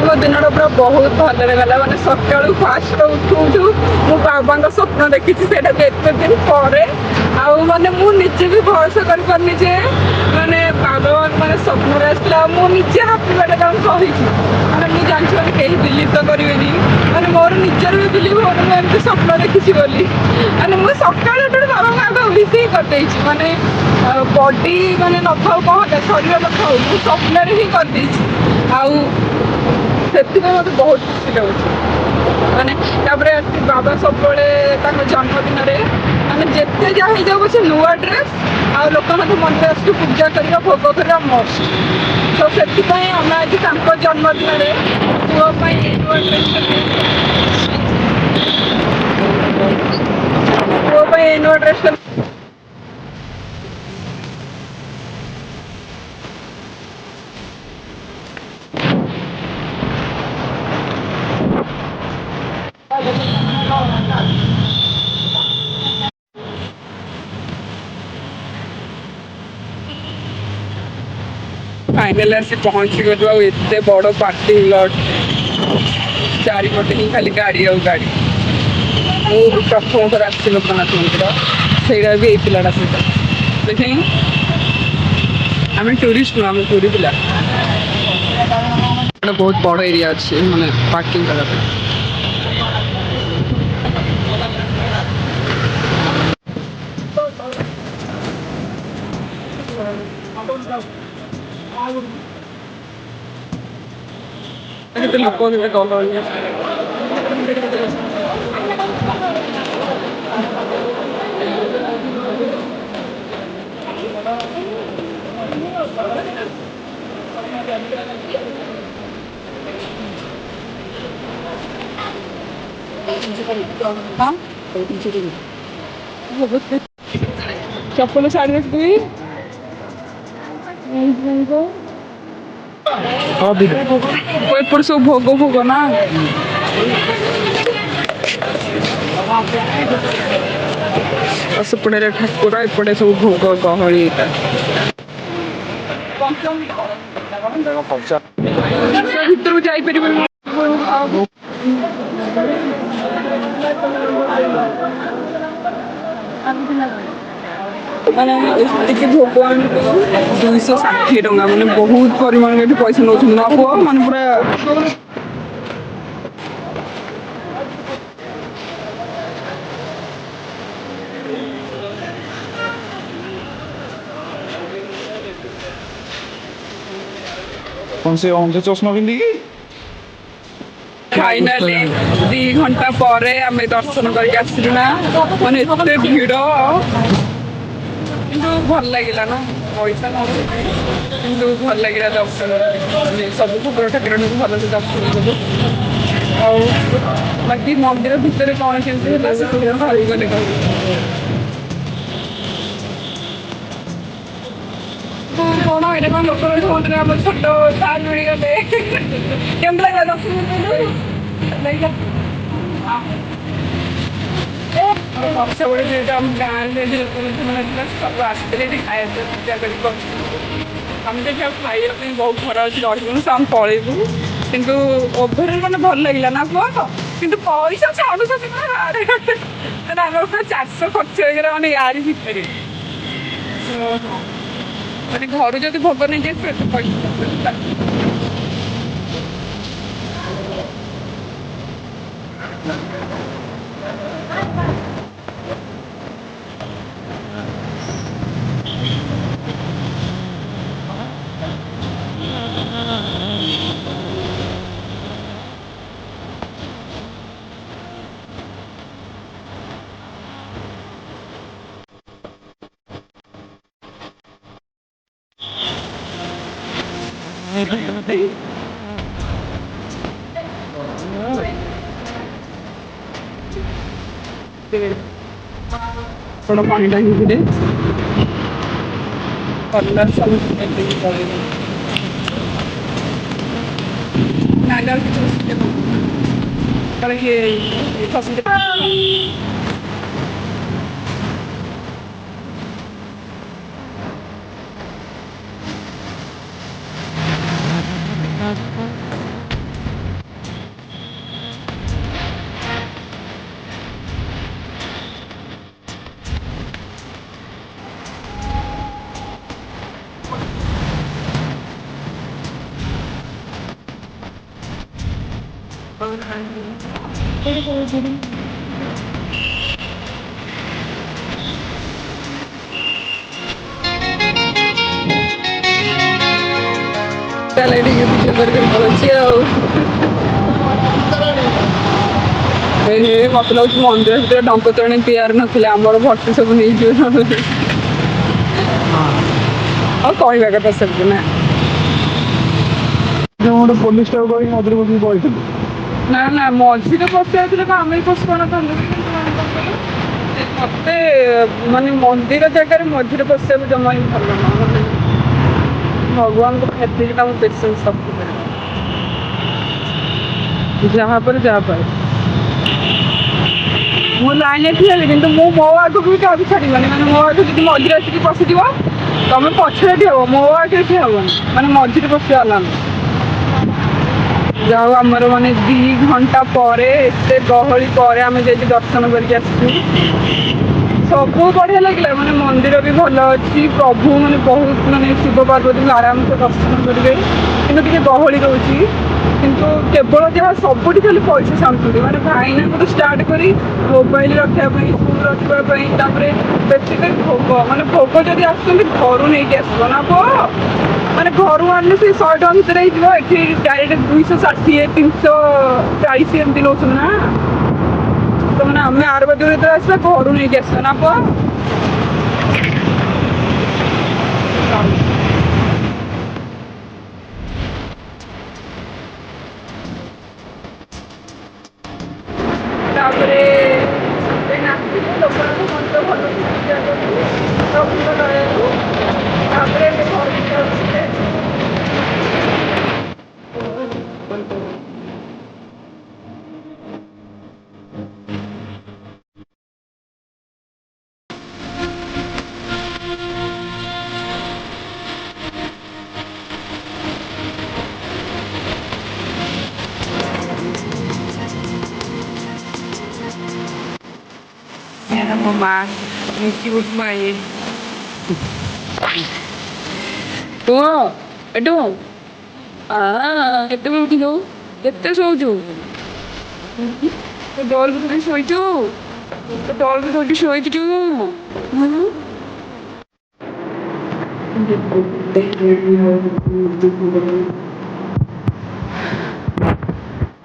ମୋ ଦିନଟା ପୁରା ବହୁତ ଭଲରେ ଗଲା ମାନେ ସକାଳୁ ଫାଷ୍ଟ ଉଠୁ ଉଠୁ ମୁଁ ବାବାଙ୍କ ସ୍ୱପ୍ନ ଦେଖିଛି ସେଇଟାକୁ ଏତେ ଦିନ ପରେ ଆଉ ମାନେ ମୁଁ ନିଜେ ବି ଭରସା କରିପାରୁନି ଯେ ମାନେ ବାବା ମାନେ ସ୍ୱପ୍ନରେ ଆସିଥିଲା ଆଉ ମୁଁ ନିଜେ ହାପି ବାର୍ଥଡେ ତାଙ୍କୁ କହିଛି ମାନେ ମୁଁ ଜାଣିଛି ମାନେ କେହି ବିଲିଭ୍ ତ କରିବେନି ମାନେ ମୋର ନିଜର ବି ବିଲିଭ୍ ହଉନି ମୁଁ ଏମିତି ସ୍ୱପ୍ନ ଦେଖିଛି ବୋଲି ମାନେ ମୁଁ ସକାଳୁ ଉଠୁ ବାବାଙ୍କୁ ଆଗ ୱିଶ୍ ହିଁ କରିଦେଇଛି ମାନେ ବଡି ମାନେ ନଥାଉ କହନ୍ତା ଶରୀର ନଥାଉ ମୁଁ ସ୍ୱପ୍ନରେ ହିଁ କରିଦେଇଛି ଆଉ ସେଥିପାଇଁ ମୋତେ ବହୁତ ଖୁସି ଲାଗୁଛି ମାନେ ତାପରେ ବାବା ସବୁବେଳେ ତାଙ୍କ ଜନ୍ମଦିନରେ ମାନେ ଯେତେ ଯାହା ହେଇଯାଉ ପଛେ ନୂଆ ଡ୍ରେସ୍ ଆଉ ଲୋକମାନଙ୍କ ମନରେ ଆସିକି ପୂଜା କରିବା ଭୋଗ କରିବା ମଷ୍ଟ ତ ସେଥିପାଇଁ ଆମେ ଆଜି ତାଙ୍କ ଜନ୍ମଦିନରେ ପୁଅ ପାଇଁ ନୂଆ ଡ୍ରେସ୍ ପୁଅ ପାଇଁ ନୂଆ ଡ୍ରେସ୍ ଫାଇନାଲ ଆସି ପହଞ୍ଚିଗଲୁ ଆଉ ଏତେ ବଡ଼ ପାର୍କିଂ ଲଟ୍ ଚାରିପଟେ ହିଁ ଖାଲି ଗାଡ଼ି ଆଉ ଗାଡ଼ି ମୁଁ ପ୍ରଥମ ଥର ଆସିଛି ଲୋକନାଥ ମନ୍ଦିର ସେଇଟା ବି ଏଇ ପିଲାଟା ସହିତ ଦେଖିନି ଆମେ ଟୁରିଷ୍ଟ ନୁହଁ ଆମେ ଟୁରି ପିଲା ଗୋଟେ ବହୁତ ବଡ଼ ଏରିଆ ଅଛି ମାନେ ପାର୍କିଂ କରିବା ପାଇଁ କେତେ ଲୋକ କେତେ ଗହଳି ଚପଲ ଛାଡ଼ି ରଖିଥିବି ଏପଟେ ସବୁ ଭୋଗ ଭୋଗ ନା ସେପଟେ ଠାକୁର ଏପଟେ ସବୁ ଭୋଗ ଗହଳି ଭିତରକୁ ଯାଇପାରିବନି ମାନେ ଏତିକି ଭୋଗ ଆଣିବୁ 260 ଟଙ୍କା ମାନେ ବହୁତ ପରିମାଣରେ ଏଠି ପଇସା ନେଉଛନ୍ତି ନା ପୁଅ ମାନେ ପୁରା କଣ ସେ ଅନ୍ଧ ଚଷମା ପିନ୍ଧିକି ଫାଇନାଲି 2 ଘଣ୍ଟା ପରେ ଆମେ ଦର୍ଶନ କରିକି ଆସିଲୁ ନା ମାନେ ଏତେ ଭିଡ଼ କିନ୍ତୁ ଭଲ ଲାଗିଲା ନା ପଇସା ନଉଛି କିନ୍ତୁ ଭଲ ଲାଗିଲା ଦର୍ଶନ ସବୁ ଠାକୁର ଠାକୁରାଣୀଙ୍କୁ ଭଲସେ ଦର୍ଶନ କଲୁ ଆଉ ବାକି ମନ୍ଦିର ଭିତରେ କଣ କେମିତି ହେଲା ସେ ଭାବିଗଲେ କହିବି କଣ ଏଇଟା କଣ ଲୋକ ମନ୍ଦିର ଆମ ଛୋଟ ସାର୍ ମିଳିଗଲେ କେମିତି ଲାଗିଲା ଦର୍ଶନ ଲାଗିଲା ପଛପଟେ ଯେହେତୁ ଆମ ଗାଁରେ ଲୋକମାନେ ସବୁ ଆସିଥିଲେ ଏଠି ଖାଇବା ପୂଜା କରି ଆମେ ତ ଆଉ ଖାଇବା ପାଇଁ ବହୁତ ଖରା ଅଛି ରହିବୁନୁ ତ ଆମେ ପଳେଇବୁ କିନ୍ତୁ ଓଭରଅଲ୍ ମାନେ ଭଲ ଲାଗିଲା ନା କୁହ କିନ୍ତୁ ପଇସା ଛାଡ଼ୁଛନ୍ତି ମାନେ ଆମର ପୁରା 400 ଖର୍ଚ୍ଚ ହେଇଗଲା ମାନେ ୟାରି ଭିତରେ ମାନେ ଘରୁ ଯଦି ଭୋଗ ନେଇଯାଇଥିବ ଏତେ ପଇସା ବଡ଼ ପାଣିଟା ହେଇଥିଲେ ଭଲ ସବୁ ତାହେଲେ ଟିକେ ଭିଡ଼ିଓ କରିକି ପଳଉଛି ଆଉ ମତେ ଲାଗୁଛି ମନ୍ଦିର ଭିତରେ ଡଙ୍କ ତୋରାଣି ପିଆର ନଥିଲେ ଆମର ଭର୍ତ୍ତି ସବୁ ନେଇଯିବ ଆଉ କହିବା କଥା ସେମିତି ନା ଗୋଟେ ପୋଲିସଟାକୁ କହିକି ମଝିରେ ବସିକି କହିଥିଲି। ନା ନା ମଝିରେ ପଶିଯାଇଥିଲେ କଣ ଆମେ ବି ପଶି ପାରୁନଥାନ୍ତୁ ମତେ ମାନେ ମନ୍ଦିର ଜାଗାରେ ମଝିରେ ପଶିବାକୁ ଜମା ହିଁ ଭଲ ନୁହଁ ମାନେ ଭଗବାନଙ୍କୁ ଏତିକି ତାଙ୍କୁ ପେସେନ୍ସ ରଖିପାରିବ ଯାହା ପରେ ଯାହା ପାଏ ମୁଁ ଲାଇନରେ ଠିଆ ହେଲି କିନ୍ତୁ ମୁଁ ମୋ ଆଗକୁ ବି କାହାକୁ ଛାଡ଼ିବନି ମାନେ ମୋ ଆଗକୁ ଯଦି ମଝିରେ ଆସିକି ପଶିଯିବ ତମେ ପଛରେ ଠିଆ ହବ ମୋ ଆଗରେ ଠିଆ ହବନି ମାନେ ମଝିରେ ପଶିବା ହେଲାନି ଯାଉ ଆମର ମାନେ 2 ଘଣ୍ଟା ପରେ ଏତେ ଗହଳି ପରେ ଆମେ ଯାଇକି ଦର୍ଶନ କରିକି ଆସିଛୁ ସବୁ ବଢ଼ିଆ ଲାଗିଲା ମାନେ ମନ୍ଦିର ବି ଭଲ ଅଛି ପ୍ରଭୁ ମାନେ ବହୁତ ମାନେ ଶିବ ପାର୍ବତୀଙ୍କୁ ଆରାମସେ ଦର୍ଶନ କରିବେ କିନ୍ତୁ ଟିକେ ଗହଳି ରହୁଛି କିନ୍ତୁ କେବଳ ଯାହା ସବୁଠି ଖାଲି ପଇସା ସାରୁଛନ୍ତି ମାନେ ଭାଇନାଙ୍କଠୁ ଷ୍ଟାର୍ଟ କରି ମୋବାଇଲ ରଖିବା ପାଇଁ ଫୋନ୍ ରଖିବା ପାଇଁ ତାପରେ ବେସିକାଲି ଭୋଗ ମାନେ ଭୋଗ ଯଦି ଆସୁଛନ୍ତି ଘରୁ ନେଇକି ଆସିବ ନା ପୁଅ ମାନେ ଘରୁ ଆଣିଲେ ସେ 100 ଟଙ୍କା ଭିତରେ ହେଇଯିବ ଏଠି ଡାଇରେକ୍ଟ 260 340 ଏମିତି ନେଉଛନ୍ତି ନା ତ ମାନେ ଆମେ ଆରବାଦିକୁ ଯେତେବେଳେ ଆସିବା ଘରୁ ନେଇକି ଆସିବା ନା ପୁଅ ତାପରେ ନାଚିଲେ ଲୋକମାନଙ୍କୁ ମନ୍ଦିର ଭଲ ପୂଜା କରୁ ପ୍ରଭୁଙ୍କ ଦୟାରୁ ତାପରେ ଏବେ ଘରକୁ ଯାଉଛି ମୋ ମା ମିଶି ବହୁତ ମା ପୁଅ ଏଠୁ କେତେବେଳେ ଉଠିଲୁ କେତେ ଶୋଉଛୁ ତୁ ଡୋଲ ଭିତରେ ଶୋଇଛୁ ତୁ ଡୋଲ ଭିତରେ ଶୋଇଛୁ